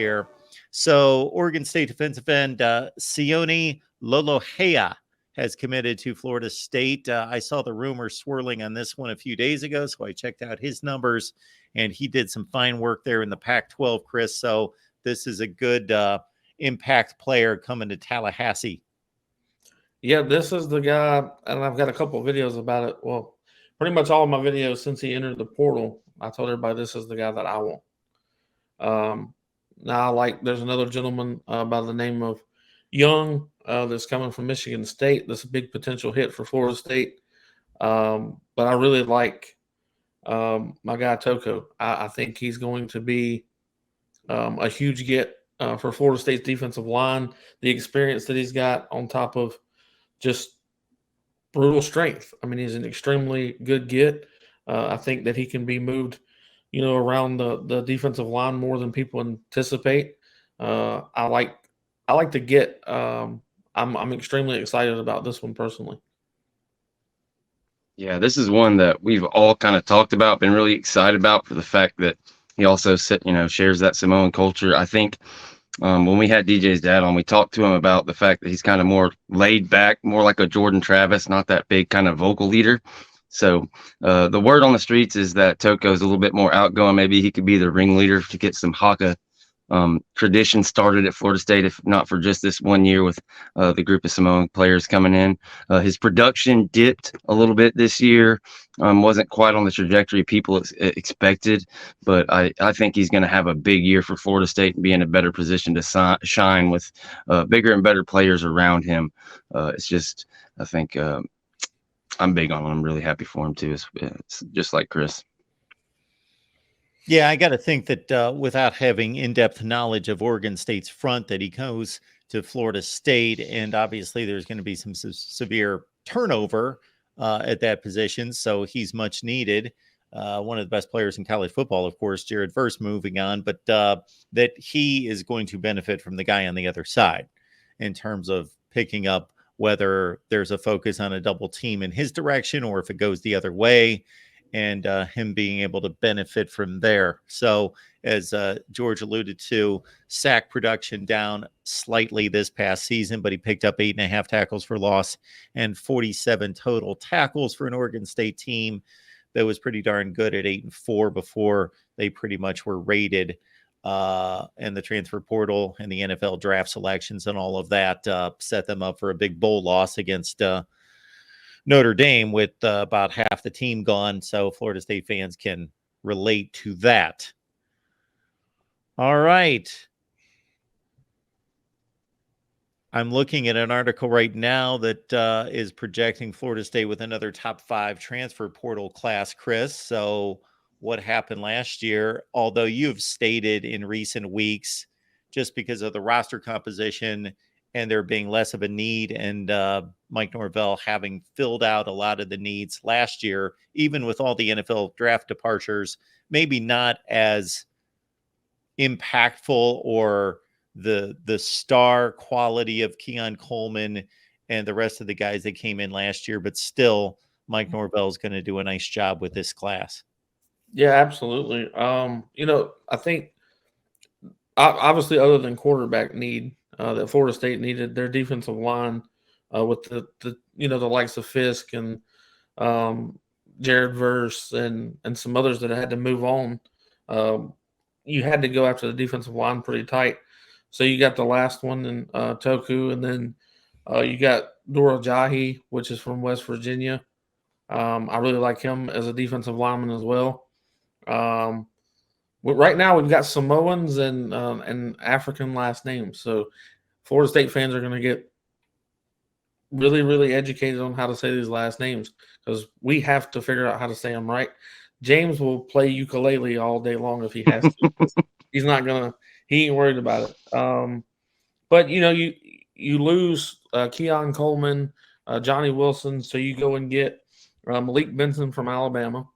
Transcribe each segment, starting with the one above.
here. So Oregon State defensive end Sione Lolohea has committed to Florida State. I saw the rumor swirling on this one a few days ago, so I checked out his numbers, and he did some fine work there in the Pac-12, Chris. So this is a good impact player coming to Tallahassee. Yeah, this is the guy, and I've got a couple of videos about it. Well, pretty much all of my videos since he entered the portal, I told everybody this is the guy that I want. Now, there's another gentleman by the name of Young that's coming from Michigan State. That's a big potential hit for Florida State. But I really like my guy Toko. I think he's going to be a huge get for Florida State's defensive line. The experience that he's got on top of just brutal strength. I mean, he's an extremely good get. I think that he can be moved, around the defensive line more than people anticipate. I like to get. I'm extremely excited about this one personally. Yeah, this is one that we've all kind of talked about, been really excited about for the fact that he also shares that Samoan culture. I think when we had DJ's dad on, we talked to him about the fact that he's kind of more laid back, more like a Jordan Travis, not that big kind of vocal leader. So the word on the streets is that Toko is a little bit more outgoing. Maybe he could be the ringleader to get some Haka tradition started at Florida State, if not for just this 1 year with the group of Samoan players coming in. His production dipped a little bit this year, wasn't quite on the trajectory people expected, but I think he's going to have a big year for Florida State and be in a better position to shine with bigger and better players around him. It's just, I think I'm big on him. I'm really happy for him too. It's just like Chris. Yeah, I got to think that without having in-depth knowledge of Oregon State's front, that he goes to Florida State, and obviously there's going to be some severe turnover at that position, so he's much needed. One of the best players in college football, of course, Jared Verse moving on, but that he is going to benefit from the guy on the other side in terms of picking up whether there's a focus on a double team in his direction or if it goes the other way, and him being able to benefit from there. So as George alluded to, sack production down slightly this past season, but he picked up 8.5 tackles for loss and 47 total tackles for an Oregon State team that was pretty darn good at 8-4 before they pretty much were rated and the transfer portal and the NFL draft selections and all of that set them up for a big bowl loss against Notre Dame with about half the team gone, so Florida State fans can relate to that. All right. I'm looking at an article right now that is projecting Florida State with another top 5 transfer portal class, Chris. So what happened last year, although you've stated in recent weeks, just because of the roster composition and there being less of a need, and Mike Norvell having filled out a lot of the needs last year, even with all the NFL draft departures, maybe not as impactful or the star quality of Keon Coleman and the rest of the guys that came in last year, but still Mike Norvell is going to do a nice job with this class. Yeah, absolutely. I think obviously other than quarterback need, that Florida State needed their defensive line with the likes of Fisk and Jared Verse and some others that had to move on. You had to go after the defensive line pretty tight. So you got the last one in Toku, and then you got Dora Jahi, which is from West Virginia. I really like him as a defensive lineman as well. Right now we've got Samoans and African last names, so Florida State fans are going to get really, really educated on how to say these last names because we have to figure out how to say them right. James will play ukulele all day long if he has to. He ain't worried about it. But you lose Keon Coleman, Johnny Wilson, so you go and get Malik Benson from Alabama.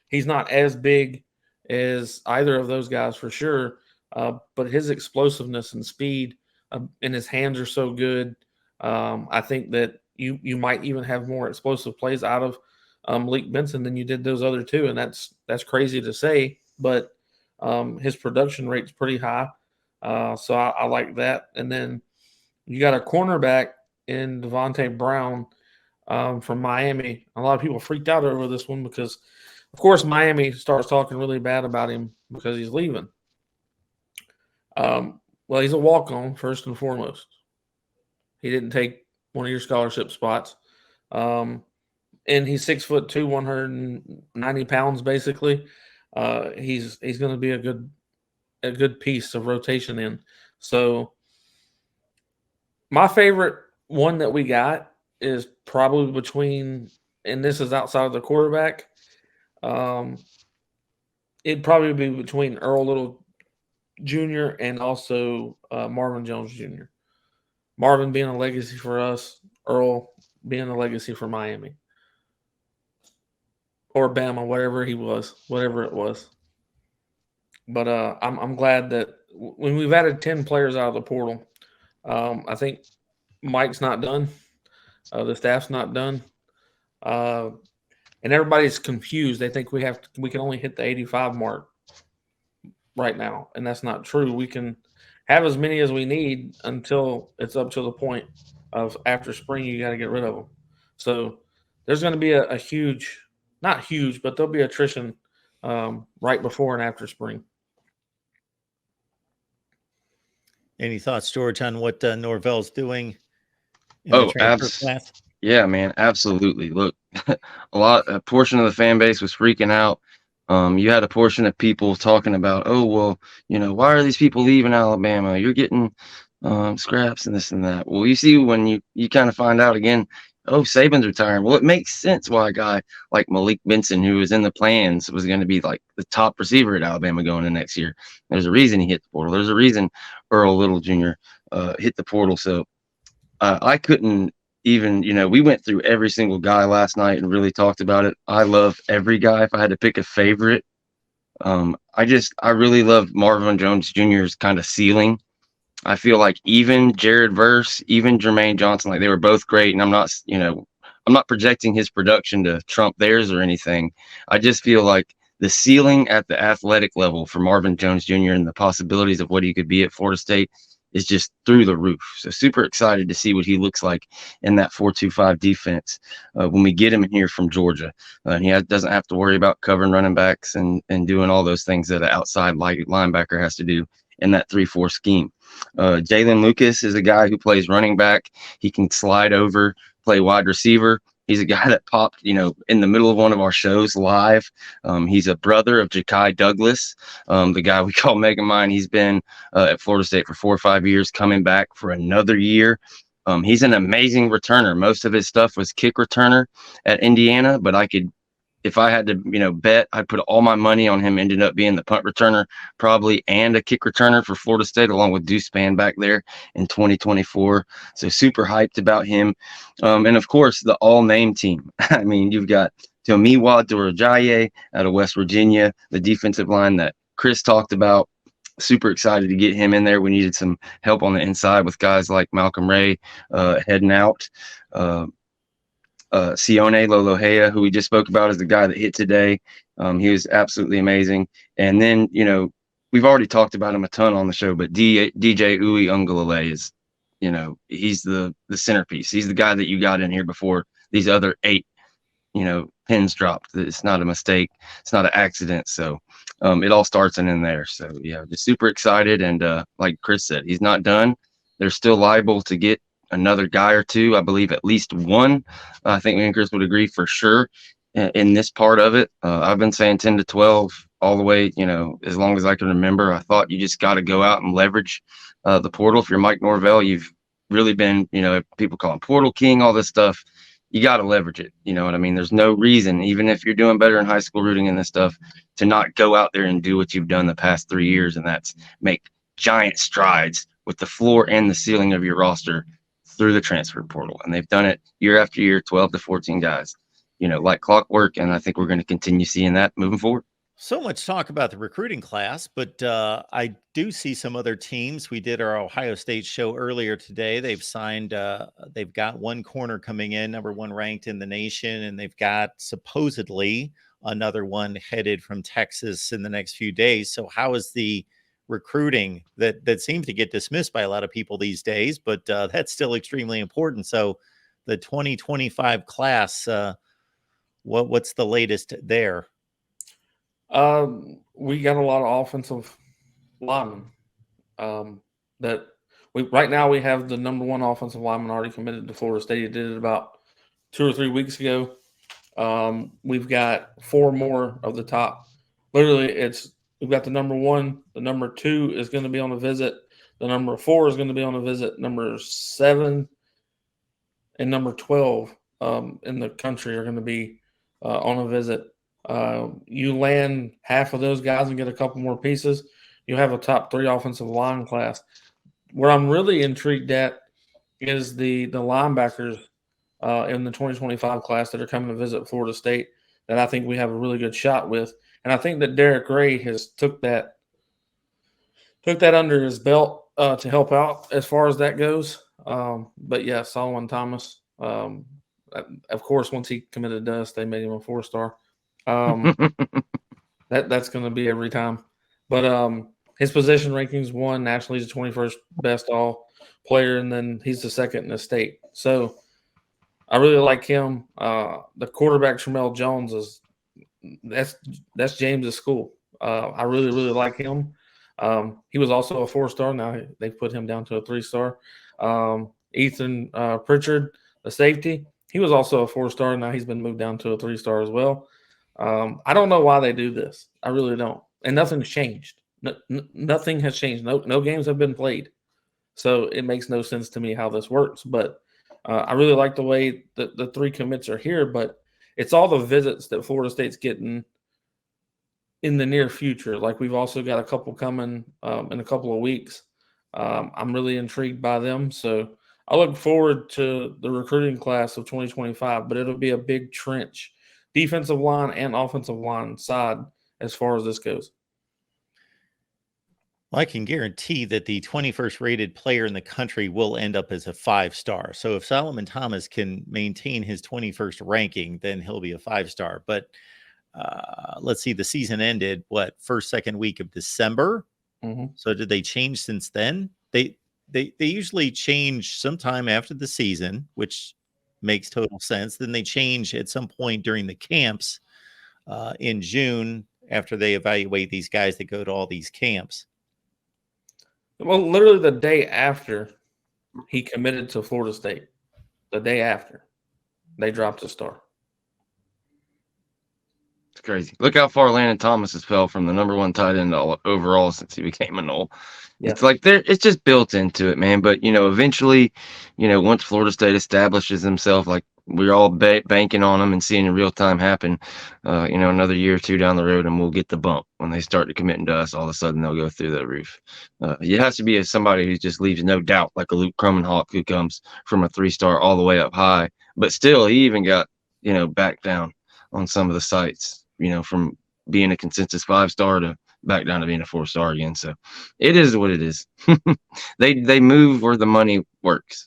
He's not as big as either of those guys for sure, but his explosiveness and speed and his hands are so good. I think that you might even have more explosive plays out of Malik Benson than you did those other two, and that's crazy to say, but His production rate's pretty high. So I like that. And then you got a cornerback in Devontae Brown from Miami. A lot of people freaked out over this one because, of course, Miami starts talking really bad about him because he's leaving. Well, he's a walk-on first and foremost. He didn't take one of your scholarship spots. And he's 6'2", 190 pounds, basically. He's going to be a good piece of rotation in. So my favorite one that we got is probably between, and this is outside of the quarterback. It'd probably be between Earl Little Jr. and also Marvin Jones Jr. Marvin being a legacy for us, Earl being a legacy for Miami or Bama, whatever it was. But I'm glad that when we've added 10 players out of the portal, I think Mike's not done. The staff's not done. And everybody's confused. They think we can only hit the 85 mark right now, and that's not true. We can have as many as we need until it's up to the point of after spring. You got to get rid of them. So there's going to be a huge, not huge, but there'll be attrition right before and after spring. Any thoughts, George, on what Norvell's doing in Oh, the transfer class? Yeah, man, absolutely. Look, a portion of the fan base was freaking out. You had a portion of people talking about, oh, well, why are these people leaving Alabama? You're getting scraps and this and that. Well, you see when you kind of find out again, oh, Saban's retiring. Well, it makes sense why a guy like Malik Benson, who was in the plans, was going to be like the top receiver at Alabama going into next year. There's a reason he hit the portal. There's a reason Earl Little Jr. Hit the portal. So I couldn't even, we went through every single guy last night and really talked about it. I love every guy. If I had to pick a favorite, I really love Marvin Jones Jr.'s kind of ceiling. I feel like even Jared Verse, even Jermaine Johnson, like they were both great. And I'm not projecting his production to trump theirs or anything. I just feel like the ceiling at the athletic level for Marvin Jones Jr. and the possibilities of what he could be at Florida State is just through the roof. So super excited to see what he looks like in that 4-2-5 defense when we get him in here from Georgia. And he doesn't have to worry about covering running backs and doing all those things that an outside linebacker has to do in that 3-4 scheme. Jalen Lucas is a guy who plays running back. He can slide over, play wide receiver. He's a guy that popped, in the middle of one of our shows live. He's a brother of Ja'Kai Douglas, the guy we call Megamind. He's been at Florida State for 4 or 5 years, coming back for another year. He's an amazing returner. Most of his stuff was kick returner at Indiana, but if I had to, bet, I'd put all my money on him ended up being the punt returner probably and a kick returner for Florida State, along with Deuce Spann back there in 2024. So super hyped about him. And of course, the all-name team. I mean, you've got Tomiwa Dorojaye out of West Virginia, the defensive line that Chris talked about. Super excited to get him in there. We needed some help on the inside with guys like Malcolm Ray heading out. Sione Lolohea, who we just spoke about, is the guy that hit today. He was absolutely amazing. And then, we've already talked about him a ton on the show, but DJ Uiagalelei is, he's the centerpiece. He's the guy that you got in here before these other 8, pins dropped. It's not a mistake. It's not an accident. So it all starts in there. So, yeah, just super excited. And like Chris said, he's not done. They're still liable to get another guy or two. I believe at least one. I think me and Chris would agree for sure in this part of it. I've been saying 10 to 12 all the way, as long as I can remember. I thought you just got to go out and leverage the portal. If you're Mike Norvell, you've really been, people call him portal king, all this stuff. You got to leverage it. You know what I mean? There's no reason, even if you're doing better in high school rooting and this stuff, to not go out there and do what you've done the past 3 years. And that's make giant strides with the floor and the ceiling of your roster through the transfer portal. And they've done it year after year, 12 to 14 guys, like clockwork. And I think we're going to continue seeing that moving forward. So much talk about the recruiting class, but I do see some other teams. We did our Ohio State show earlier today. They've signed, they've got one corner coming in, number 1 ranked in the nation, and they've got supposedly another one headed from Texas in the next few days. So how is the recruiting that seems to get dismissed by a lot of people these days, but that's still extremely important. So the 2025 class, what's the latest there? We got a lot of offensive linemen. That right now we have the number one offensive lineman already committed to Florida State. He did it about 2 or 3 weeks ago. We've got 4 more of the top. Literally, we've got the number 1, the number 2 is going to be on a visit, the number 4 is going to be on a visit, number 7 and number 12 in the country are going to be on a visit. You land half of those guys and get a couple more pieces, you have a top 3 offensive line class. Where I'm really intrigued at is the linebackers in the 2025 class that are coming to visit Florida State that I think we have a really good shot with. And I think that Derek Gray has took that under his belt to help out as far as that goes. But yeah, Solomon Thomas, of course, once he committed to us, they made him a 4-star. That's going to be every time. But his position rankings 1 nationally, he's the 21st best all player, and then he's the 2nd in the state. So I really like him. The quarterback Tramel Jones that's James's school. I really like him. He was also a 4-star. Now they put him down to a 3-star. Ethan Pritchard, the safety, he was also a 4-star. Now he's been moved down to a 3-star as well. I don't know why they do this. I really don't. And nothing's changed. Nothing has changed. No games have been played. So it makes no sense to me how this works. But I really like the way the 3 commits are here. But it's all the visits that Florida State's getting in the near future. Like we've also got a couple coming in a couple of weeks. I'm really intrigued by them. So I look forward to the recruiting class of 2025. But it'll be a big trench, defensive line and offensive line side as far as this goes. Well, I can guarantee that the 21st rated player in the country will end up as a 5-star. So if Solomon Thomas can maintain his 21st ranking, then he'll be a 5-star. But let's see, the season ended, first, second week of December? Mm-hmm. So did they change since then? They usually change sometime after the season, which makes total sense. Then they change at some point during the camps in June after they evaluate these guys that go to all these camps. Well, literally the day after he committed to Florida State, the day after, they dropped a star. It's crazy. Look how far Landon Thomas has fell from the number 1 tight end overall since he became a Knoll. Yeah. It's like it's just built into it, man. But, eventually, once Florida State establishes himself, like we're all banking on them and seeing in real time happen, another year or 2 down the road, and we'll get the bump. When they start committing to us, all of a sudden they'll go through the roof. It has to be somebody who just leaves no doubt, like a Luke Krummenhoek who comes from a 3-star all the way up high. But still, he even got, back down on some of the sites, from being a consensus 5-star to back down to being a 4-star again. So it is what it is. They move where the money works.